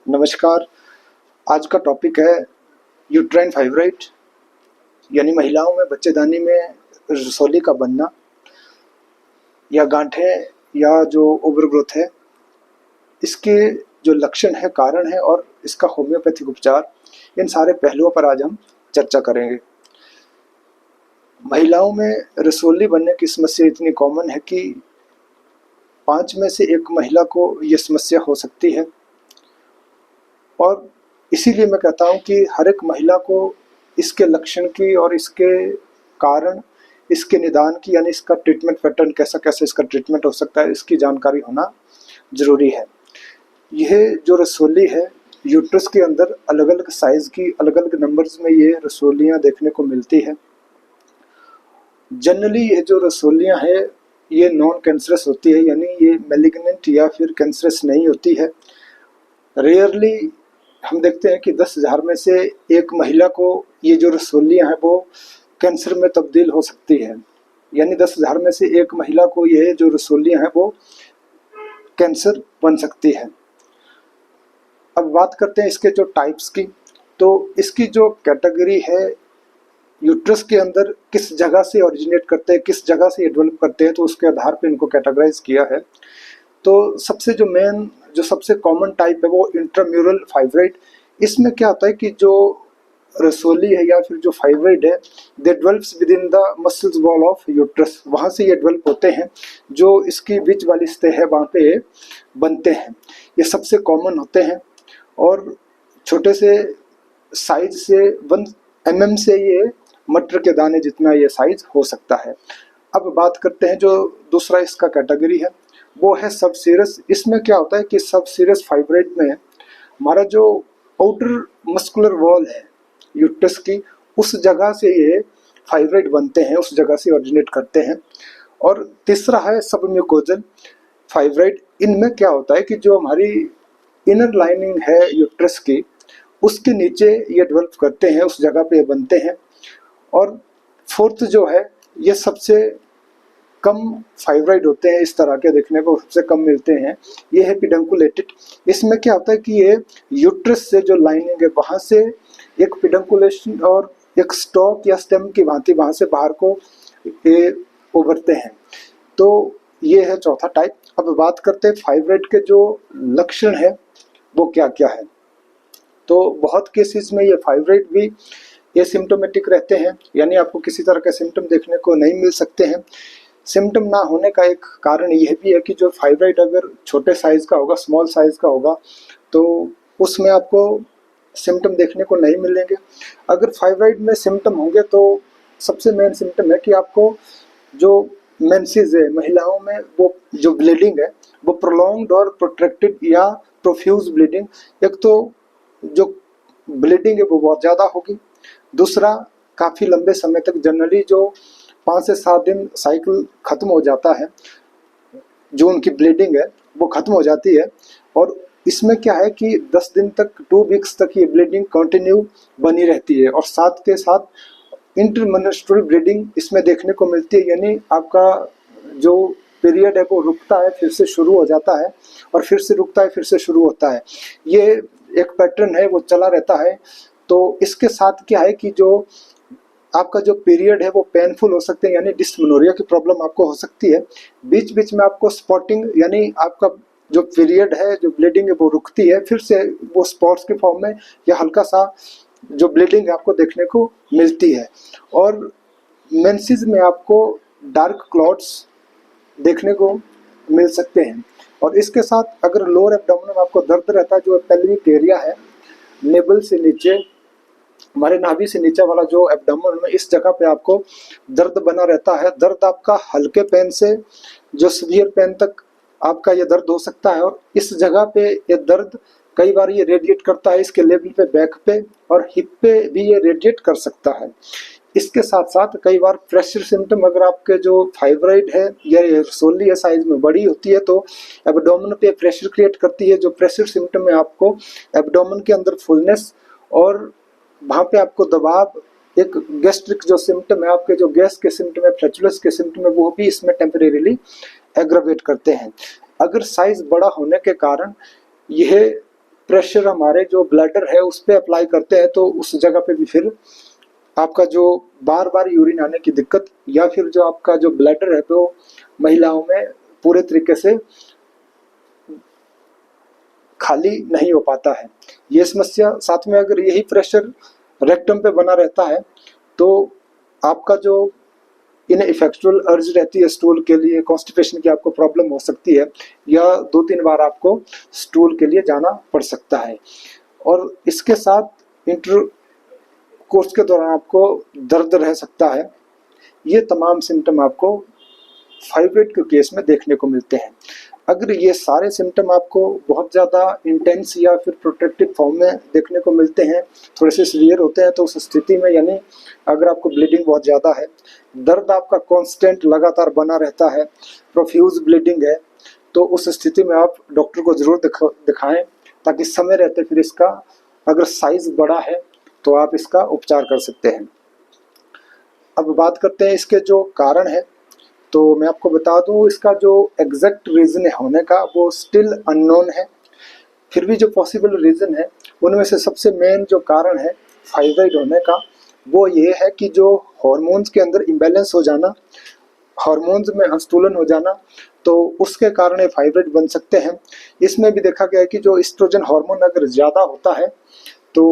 नमस्कार। आज का टॉपिक है यूट्राइन फाइब्रोइड यानी महिलाओं में बच्चेदानी में रसौली का बनना या गांठें या जो ओवर ग्रोथ है, इसके जो लक्षण है, कारण है और इसका होम्योपैथिक उपचार, इन सारे पहलुओं पर आज हम चर्चा करेंगे। महिलाओं में रसौली बनने की समस्या इतनी कॉमन है कि 5 में से 1 महिला को ये समस्या हो सकती है और इसीलिए मैं कहता हूँ कि हर एक महिला को इसके लक्षण की और इसके कारण, इसके निदान की, यानी इसका ट्रीटमेंट पैटर्न कैसे इसका ट्रीटमेंट हो सकता है, इसकी जानकारी होना ज़रूरी है। यह जो रसौली है, यूट्रस के अंदर अलग अलग साइज़ की, अलग अलग नंबर्स में ये रसौलियाँ देखने को मिलती है। जनरली ये जो रसौलियाँ हैं ये नॉन कैंसरस होती है, यानी ये मैलिग्नेंट या फिर कैंसरस नहीं होती है। रेयरली हम देखते हैं कि 10,000 में से 1 महिला को ये जो रसौलियाँ हैं वो कैंसर में तब्दील हो सकती है, यानी 10,000 में से 1 महिला को ये जो रसौलियाँ हैं वो कैंसर बन सकती है। अब बात करते हैं इसके जो टाइप्स की। तो इसकी जो कैटेगरी है, यूट्रस के अंदर किस जगह से ओरिजिनेट करते हैं, किस जगह से ये डेवलप करते हैं, तो उसके आधार पर इनको कैटेगराइज किया है। तो सबसे जो मेन, जो सबसे कॉमन टाइप है वो इंट्राम्यूरल फाइब्रोइड। इसमें क्या होता है कि जो रसौली है या फिर जो फाइब्रोइड है, they develops within the muscles wall of uterus. वहाँ से ये डेवलप होते हैं, जो इसकी बीच वाली सतह है वहाँ पे बनते हैं। ये सबसे कॉमन होते हैं और छोटे से साइज से 1 mm से ये मटर के दाने जितना ये साइज हो सकता है। अब बात करते हैं जो दूसरा इसका कैटेगरी है, वो है सब सीरस। इसमें क्या होता है कि सब सीरस फाइब्रोइड में हमारा जो आउटर मस्कुलर वॉल है यूट्रस की, उस जगह से ये फाइब्रोइड बनते हैं, उस जगह से ओरिजिनेट करते हैं। और तीसरा है सब म्यूकोजल फाइब्रोइड। इनमें क्या होता है कि जो हमारी इनर लाइनिंग है यूट्रस की, उसके नीचे ये डेवलप करते हैं, उस जगह पे ये बनते हैं। और फोर्थ जो है, ये सबसे कम फाइब्रोइड होते हैं, इस तरह के देखने को सबसे कम मिलते हैं, ये है पिडंकुलेटेड। इसमें क्या होता है कि ये यूट्रस से जो लाइनिंग है वहाँ से एक पिडंकुलेशन और एक स्टॉक या स्टेम की भांति वहाँ से बाहर को ये उभरते हैं। तो ये है चौथा टाइप। अब बात करते हैं फाइब्रोइड के जो लक्षण है वो क्या क्या है। तो बहुत केसेस में ये फाइब्रोइड भी ये सिम्टोमेटिक रहते हैं, यानी आपको किसी तरह के सिम्टम देखने को नहीं मिल सकते हैं। सिम्टम ना होने का एक कारण यह भी है कि जो फाइब्रोइड अगर छोटे साइज़ का होगा, स्मॉल साइज़ का होगा, तो उसमें आपको सिम्टम देखने को नहीं मिलेंगे। अगर फाइब्रोइड में सिम्टम होंगे तो सबसे मेन सिम्टम है कि आपको जो मेंसेस है महिलाओं में, वो जो ब्लीडिंग है वो प्रोलॉन्ग्ड और प्रोट्रैक्टेड या प्रोफ्यूज ब्लीडिंग, एक तो जो ब्लीडिंग है वो बहुत ज़्यादा होगी, दूसरा काफ़ी लंबे समय तक, जनरली जो 5 से 7 दिन साइकिल ख़त्म हो जाता है, जो उनकी ब्लीडिंग है वो ख़त्म हो जाती है। और इसमें क्या है कि 10 दिन तक, 2 वीक्स तक ये ब्लीडिंग कंटिन्यू बनी रहती है। और साथ के साथ इंटरमेंस्ट्रुअल ब्लीडिंग इसमें देखने को मिलती है, यानी आपका जो पीरियड है वो रुकता है, फिर से शुरू हो जाता है, और फिर से रुकता है, फिर से शुरू होता है। ये एक पैटर्न है, वो चला रहता है। तो इसके साथ क्या है कि जो आपका जो पीरियड है वो पेनफुल हो सकते हैं, यानी डिस्मेनोरिया की प्रॉब्लम आपको हो सकती है। बीच बीच में आपको स्पॉटिंग, यानी आपका जो पीरियड है, जो ब्लीडिंग है वो रुकती है, फिर से वो स्पॉट्स के फॉर्म में या हल्का सा जो ब्लीडिंग आपको देखने को मिलती है। और मेंसेस में आपको डार्क क्लॉट्स देखने को मिल सकते हैं। और इसके साथ अगर लोअर एब्डोमेन में आपको दर्द रहता है, जो पेल्विक एरिया है, नेबल से नीचे, हमारे नाभि से नीचे वाला जो एब्डोमेन में, इस जगह पे आपको दर्द बना रहता है। दर्द आपका हल्के पेन से जो सीवियर पेन तक आपका ये दर्द हो सकता है। और इस जगह पे ये दर्द कई बार ये रेडिएट करता है इसके लेवल पे, बैक पे और हिप पे भी ये रेडिएट कर सकता है। इसके साथ साथ कई बार प्रेशर सिम्टम, अगर आपके जो फाइब्रोइड है या रसौली है साइज में बड़ी होती है तो एब्डोमेन पे प्रेशर क्रिएट करती है। जो प्रेशर सिम्टम है, आपको एब्डोमेन के अंदर फुलनेस और वहाँ पे आपको दबाव, एक गैस्ट्रिक जो सिम्टम है, आपके जो गैस के सिम्टम है, फ्लैचुलस के सिम्टम है, वो भी इसमें टेम्परेरीली एग्रावेट करते हैं। अगर साइज बड़ा होने के कारण यह प्रेशर हमारे जो ब्लैडर है उस पर अप्लाई करते हैं तो उस जगह पे भी फिर आपका जो बार बार यूरिन आने की दिक्कत या फिर जो आपका जो ब्लैडर है वो महिलाओं में पूरे तरीके से खाली नहीं हो पाता है, ये समस्या। साथ में अगर यही प्रेशर रेक्टम पे बना रहता है तो आपका जो इनइफेक्चुअल अर्ज रहती है स्टूल के लिए, कॉन्स्टिपेशन की आपको प्रॉब्लम हो सकती है या 2-3 बार आपको स्टूल के लिए जाना पड़ सकता है। और इसके साथ इंटर कोर्स के दौरान आपको दर्द रह सकता है। ये तमाम सिम्टम आपको फाइब्रॉइड के केस में देखने को मिलते हैं। अगर ये सारे सिम्टम आपको बहुत ज़्यादा इंटेंस या फिर प्रोटेक्टिव फॉर्म में देखने को मिलते हैं, थोड़े से सीवियर होते हैं, तो उस स्थिति में यानी अगर आपको ब्लीडिंग बहुत ज़्यादा है, दर्द आपका कांस्टेंट लगातार बना रहता है, प्रोफ्यूज ब्लीडिंग है, तो उस स्थिति में आप डॉक्टर को ज़रूर दिखाएं ताकि समय रहते फिर इसका अगर साइज बड़ा है तो आप इसका उपचार कर सकते हैं। अब बात करते हैं इसके जो कारण है, तो मैं आपको बता दूं इसका जो एग्जैक्ट रीज़न होने का वो स्टिल अननोन है। फिर भी जो पॉसिबल रीज़न है उनमें से सबसे मेन जो कारण है फाइब्रॉइड होने का वो ये है कि जो हार्मोन्स के अंदर इम्बैलेंस हो जाना, हार्मोन्स में अस्तूलन हो जाना, तो उसके कारण ये फाइब्रॉइड बन सकते हैं। इसमें भी देखा गया है कि जो एस्ट्रोजन हार्मोन अगर ज़्यादा होता है तो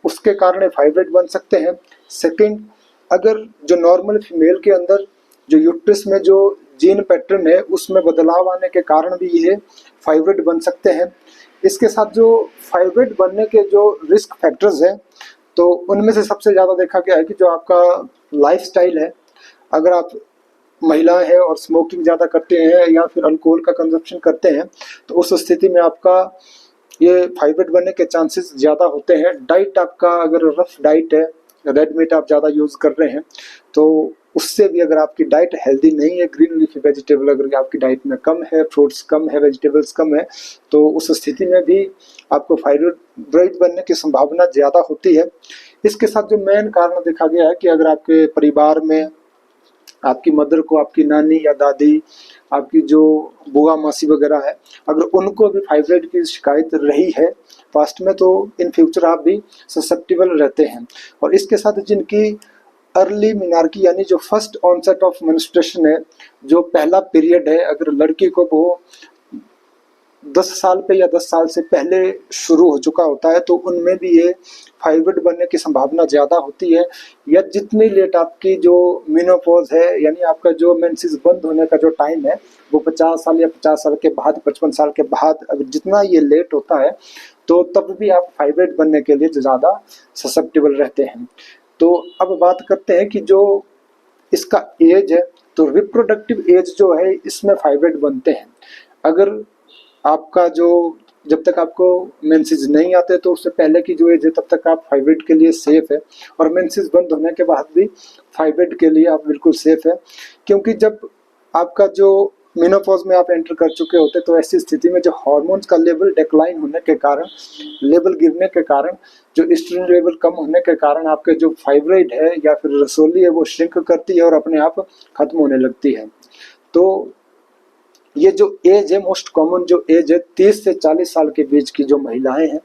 उसके कारण फाइब्रॉइड बन सकते हैं। सेकंड, अगर जो नॉर्मल फीमेल के अंदर जो यूट्रस में जो जीन पैटर्न है उसमें बदलाव आने के कारण भी ये फाइब्रॉइड बन सकते हैं। इसके साथ जो फाइब्रॉइड बनने के जो रिस्क फैक्टर्स हैं तो उनमें से सबसे ज़्यादा देखा गया है कि जो आपका लाइफस्टाइल है, अगर आप महिलाएं हैं और स्मोकिंग ज़्यादा करते हैं या फिर अल्कोहल का कंजप्शन करते हैं तो उस स्थिति में आपका ये फाइब्रॉइड बनने के चांसेस ज़्यादा होते हैं। डाइट आपका अगर रफ डाइट है, रेड मीट आप ज़्यादा यूज़ कर रहे हैं तो उससे भी, अगर आपकी डाइट हेल्दी नहीं है, ग्रीन लीफी वेजिटेबल अगर आपकी डाइट में कम है, फ्रूट्स कम है, वेजिटेबल्स कम है, तो उस स्थिति में भी आपको फाइब्रॉइड बनने की संभावना ज़्यादा होती है। इसके साथ जो मेन कारण देखा गया है कि अगर आपके परिवार में आपकी मदर को आपकी नानी या दादी, आपकी जो बुआ मासी वगैरह है, अगर उनको भी फाइब्रॉइड की शिकायत रही है पास्ट में तो इन फ्यूचर आप भी ससेप्टिबल रहते हैं। और इसके साथ जिनकी अर्ली मिनार्की यानी जो फर्स्ट ऑनसेट ऑफ मेंस्ट्रुएशन है, जो पहला पीरियड है, अगर लड़की को वो 10 साल पे या 10 साल से पहले शुरू हो चुका होता है तो उनमें भी ये फाइब्रॉइड बनने की संभावना ज़्यादा होती है। या जितनी लेट आपकी जो मेनोपॉज है यानी आपका जो मेंसेस बंद होने का जो टाइम है वो 50 साल या 50 साल के बाद, 55 साल के बाद, अगर जितना ये लेट होता है तो तब भी आप फाइब्रॉइड बनने के लिए ज़्यादा ससेप्टिबल रहते हैं। तो अब बात करते हैं कि जो इसका एज है, तो रिप्रोडक्टिव एज जो है इसमें फाइब्रॉइड बनते हैं। अगर आपका जो जब तक आपको मेंसेस नहीं आते तो उससे पहले की जो एज है तब तक आप फाइब्रॉइड के लिए सेफ है, और मेंसेस बंद होने के बाद भी फाइब्रॉइड के लिए आप बिल्कुल सेफ है। क्योंकि जब आपका जो मेनोपॉज में आप एंटर कर चुके होते तो ऐसी स्थिति में जो हार्मोन्स का लेवल डिक्लाइन होने के कारण, लेवल गिरने के कारण, जो एस्ट्रोजन लेवल कम होने के कारण आपके जो फाइब्रॉइड है या फिर रसोली है वो श्रिंक करती है और अपने आप खत्म होने लगती है। तो ये जो एज है, मोस्ट कॉमन जो एज है 30 से 40 साल के बीच की जो महिलाएं हैं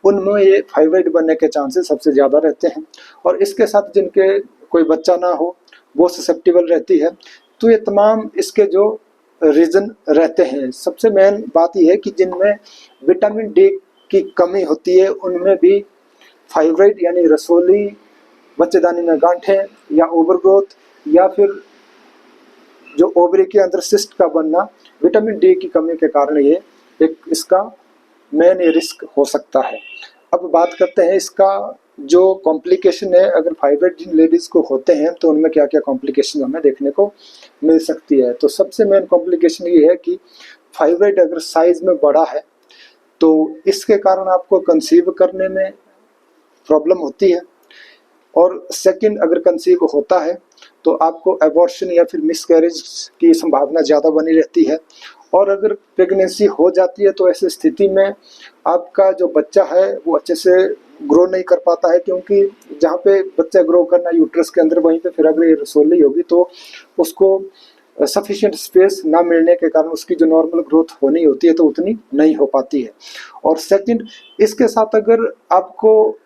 उनमें ये फाइब्रॉइड बनने के चांसेस सबसे ज़्यादा रहते हैं। और इसके साथ जिनके कोई बच्चा ना हो वो ससेप्टिबल रहती है। तो ये तमाम इसके जो रीज़न रहते हैं। सबसे मेन बात यह है कि जिनमें विटामिन डी की कमी होती है उनमें भी फाइब्रॉइड यानी रसोली, बच्चेदानी में गांठें या ओवरग्रोथ या फिर जो ओवरी के अंदर सिस्ट का बनना, विटामिन डी की कमी के कारण ये एक इसका मेन रिस्क हो सकता है। अब बात करते हैं इसका जो कॉम्प्लिकेशन है, अगर फाइब्रॉइड जिन लेडीज़ को होते हैं तो उनमें क्या क्या कॉम्प्लिकेशन हमें देखने को मिल सकती है। तो सबसे मेन कॉम्प्लिकेशन ये है कि फाइब्रॉइड अगर साइज में बड़ा है तो इसके कारण आपको कंसीव करने में प्रॉब्लम होती है, और सेकंड अगर कंसीव होता है तो आपको एबॉर्शन या फिर मिसकैरेज की संभावना ज़्यादा बनी रहती है। और अगर प्रेगनेंसी हो जाती है तो ऐसी स्थिति में आपका जो बच्चा है वो अच्छे से ग्रो नहीं कर पाता है, क्योंकि जहाँ पे बच्चा ग्रो करना यूट्रस के अंदर, वहीं पे फिर अगर ये रसोली होगी तो उसको सफिशिएंट स्पेस ना मिलने के कारण उसकी जो नॉर्मल ग्रोथ होनी होती है तो उतनी नहीं हो पाती है। और सेकंड, इसके साथ अगर आपको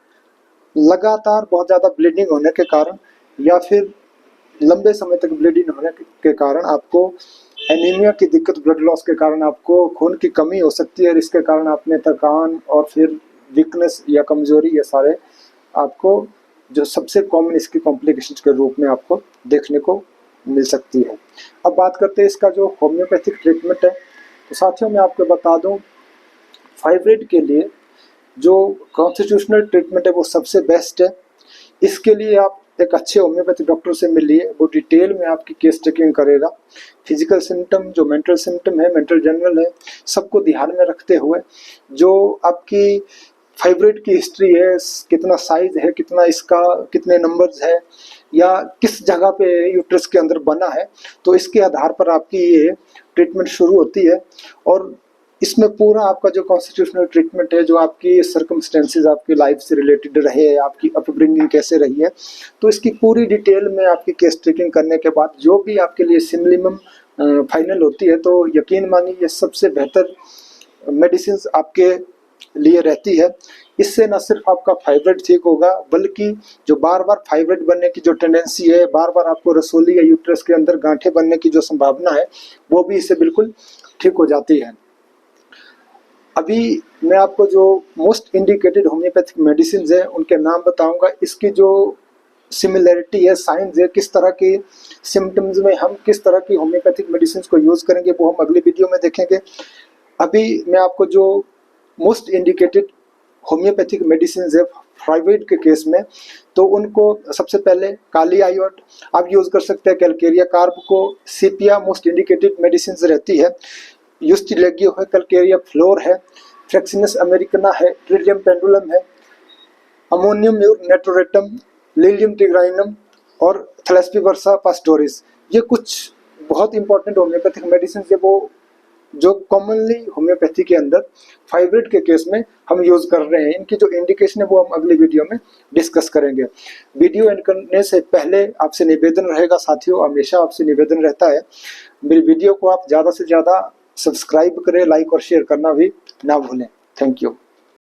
लगातार बहुत ज़्यादा ब्लीडिंग होने के कारण या फिर लंबे समय तक ब्लीडिंग होने के कारण आपको एनीमिया की दिक्कत, ब्लड लॉस के कारण आपको खून की कमी हो सकती है और इसके कारण आप में थकान और फिर वीकनेस या कमजोरी, ये सारे आपको जो सबसे कॉमन इसकी कॉम्प्लिकेशंस के रूप में आपको देखने को मिल सकती है। अब बात करते हैं इसका जो होम्योपैथिक ट्रीटमेंट है। तो साथियों मैं आपको बता दूं, फाइब्रॉइड के लिए जो कॉन्स्टिट्यूशनल ट्रीटमेंट है वो सबसे बेस्ट है। इसके लिए आप एक अच्छे होम्योपैथिक डॉक्टर से मिलिए, वो डिटेल में आपकी केस टेकिंग करेगा। फिजिकल सिम्टम, जो मेंटल सिम्टम है, मेंटल जनरल है, सबको ध्यान में रखते हुए जो आपकी फाइब्रॉइड की हिस्ट्री है, कितना साइज है, कितना इसका कितने नंबर्स है या किस जगह पे यूट्रस के अंदर बना है, तो इसके आधार पर आपकी ये ट्रीटमेंट शुरू होती है। और इसमें पूरा आपका जो कॉन्स्टिट्यूशनल ट्रीटमेंट है, जो आपकी सर्कमस्टेंसेस आपकी लाइफ से रिलेटेड रहे, आपकी अपब्रिंगिंग कैसे रही है, तो इसकी पूरी डिटेल में आपकी केस टेकिंग करने के बाद जो भी आपके लिए सिमिलिमम फाइनल होती है, तो यकीन मानिए ये सबसे बेहतर मेडिसिन आपके लिए रहती है। इससे न सिर्फ आपका फाइब्रॉइड ठीक होगा, बल्कि जो बार बार फाइब्रॉइड बनने की जो टेंडेंसी है, बार बार आपको रसोली या यूट्रस के अंदर गांठें बनने की जो संभावना है, वो भी इससे बिल्कुल ठीक हो जाती है। अभी मैं आपको जो मोस्ट इंडिकेटेड होम्योपैथिक मेडिसिन है उनके नाम बताऊंगा। इसकी जो सिमिलरिटी है, साइंस है, किस तरह की सिम्टम्स में हम किस तरह की होम्योपैथिक मेडिसिन को यूज करेंगे, वो हम अगली वीडियो में देखेंगे। अभी मैं आपको जो मोस्ट इंडिकेटेड होम्योपैथिक मेडिसिन है फाइब्रॉइड के केस में, तो उनको सबसे पहले काली आयोड आप यूज कर सकते हैं, कैलकेरिया कार्ब को, सीपिया मोस्ट इंडिकेटेड मेडिसिन रहती है, यूस्टिलेगियो है, कैलकेरिया फ्लोर है, फ्रेक्सिनस अमेरिकना है, ट्रिलियम पेंडुलम है, अमोनियम नेट्रोरेटम, लिलियम टिग्राइनम और थैलेस्पिवर्सा पास्टोरिस। ये कुछ बहुत इंपॉर्टेंट होम्योपैथिक मेडिसिन है वो जो कॉमनली होम्योपैथी के अंदर फाइब्रॉइड के केस में हम यूज कर रहे हैं। इनकी जो इंडिकेशन है वो हम अगली वीडियो में डिस्कस करेंगे। वीडियो एंड करने से पहले आपसे निवेदन रहेगा साथियों, हमेशा आपसे निवेदन रहता है, मेरी वीडियो को आप ज़्यादा से ज़्यादा सब्सक्राइब करें, लाइक और शेयर करना भी ना भूलें। Thank you.